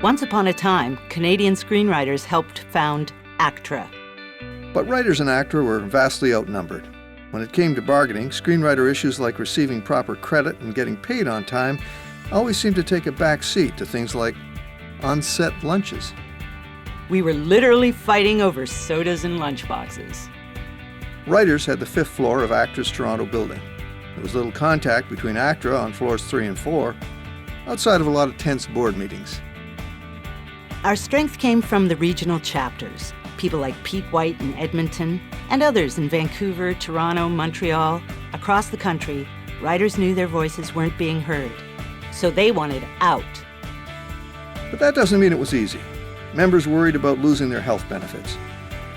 Once upon a time, Canadian screenwriters helped found ACTRA. But writers in ACTRA were vastly outnumbered. When it came to bargaining, screenwriter issues like receiving proper credit and getting paid on time always seemed to take a back seat to things like on-set lunches. We were literally fighting over sodas and lunchboxes. Writers had the 5th floor of ACTRA's Toronto building. There was little contact between ACTRA on floors 3 and 4, outside of a lot of tense board meetings. Our strength came from the regional chapters, people like Pete White in Edmonton, and others in Vancouver, Toronto, Montreal. Across the country, writers knew their voices weren't being heard, so they wanted out. But that doesn't mean it was easy. Members worried about losing their health benefits.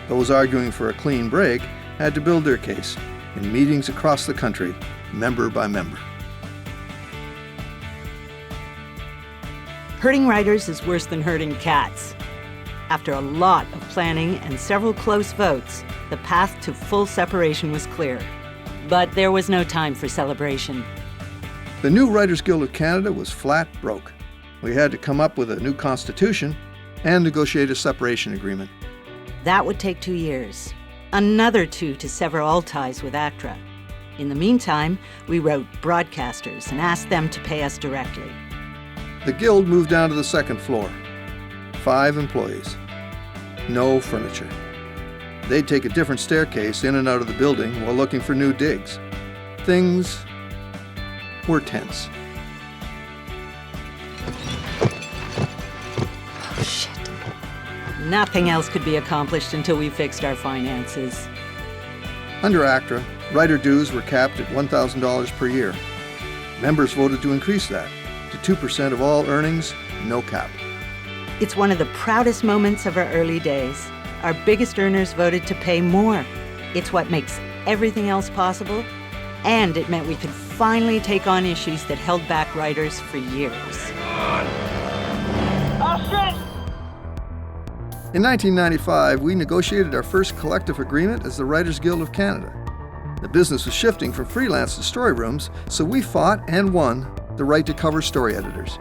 Those arguing for a clean break had to build their case in meetings across the country, member by member. Hurting writers is worse than hurting cats. After a lot of planning and several close votes, the path to full separation was clear. But there was no time for celebration. The new Writers Guild of Canada was flat broke. We had to come up with a new constitution and negotiate a separation agreement. That would take 2 years. Another 2 to sever all ties with ACTRA. In the meantime, we wrote broadcasters and asked them to pay us directly. The Guild moved down to the 2nd floor. 5 employees. No furniture. They'd take a different staircase in and out of the building while looking for new digs. Things were tense. Oh, shit. Nothing else could be accomplished until we fixed our finances. Under ACTRA, writer dues were capped at $1,000 per year. Members voted to increase that to 2% of all earnings, no cap. It's one of the proudest moments of our early days. Our biggest earners voted to pay more. It's what makes everything else possible, and it meant we could finally take on issues that held back writers for years. Oh, shit! In 1995, we negotiated our first collective agreement as the Writers Guild of Canada. The business was shifting from freelance to story rooms, so we fought and won the right to cover story editors.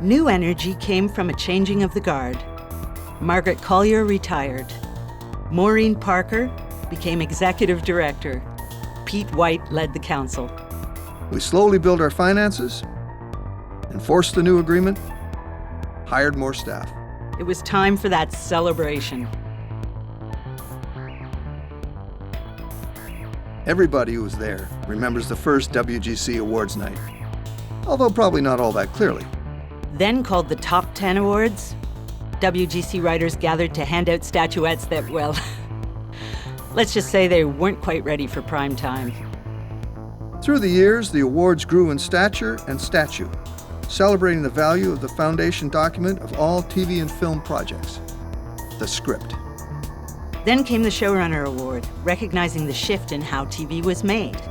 New energy came from a changing of the guard. Margaret Collier retired. Maureen Parker became executive director. Pete White led the council. We slowly built our finances, enforced the new agreement, hired more staff. It was time for that celebration. Everybody who was there remembers the first WGC Awards night, although probably not all that clearly. Then called the Top 10 Awards, WGC writers gathered to hand out statuettes that, well, let's just say they weren't quite ready for prime time. Through the years, the awards grew in stature and statute, celebrating the value of the foundation document of all TV and film projects, the script. Then came the Showrunner Award, recognizing the shift in how TV was made.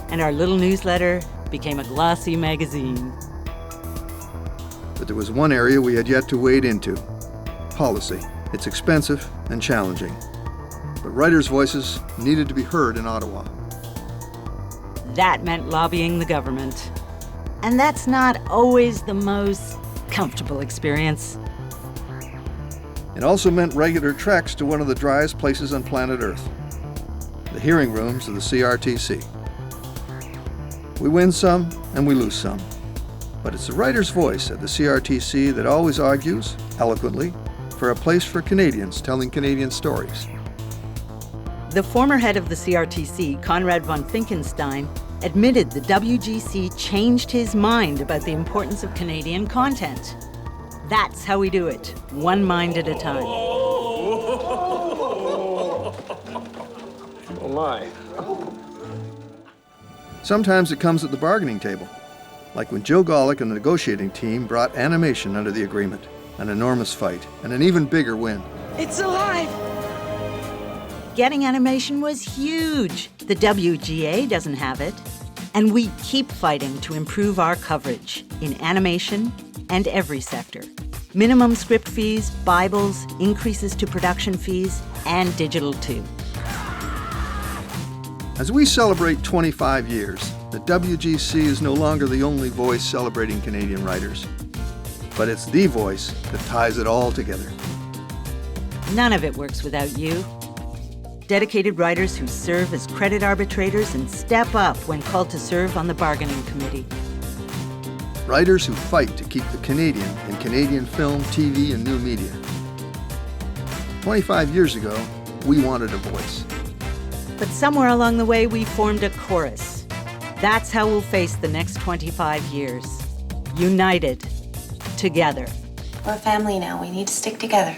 And our little newsletter became a glossy magazine. But there was one area we had yet to wade into: policy. It's expensive and challenging, but writers' voices needed to be heard in Ottawa. That meant lobbying the government. And that's not always the most comfortable experience. It also meant regular treks to one of the driest places on planet Earth, the hearing rooms of the CRTC. We win some and we lose some, but it's the writer's voice at the CRTC that always argues, eloquently, for a place for Canadians telling Canadian stories. The former head of the CRTC, Conrad von Finkenstein, admitted the WGC changed his mind about the importance of Canadian content. That's how we do it, one mind at a time. Oh, my. Sometimes it comes at the bargaining table, like when Joe Golick and the negotiating team brought animation under the agreement, an enormous fight, and an even bigger win. It's alive! Getting animation was huge. The WGA doesn't have it. And we keep fighting to improve our coverage in animation and every sector. Minimum script fees, Bibles, increases to production fees, and digital too. As we celebrate 25 years, the WGC is no longer the only voice celebrating Canadian writers. but it's the voice that ties it all together. None of it works without you. Dedicated writers who serve as credit arbitrators and step up when called to serve on the bargaining committee. Writers who fight to keep the Canadian in Canadian film, TV, and new media. 25 years ago, we wanted a voice. But somewhere along the way, we formed a chorus. That's how we'll face the next 25 years. United. Together. We're a family now. We need to stick together.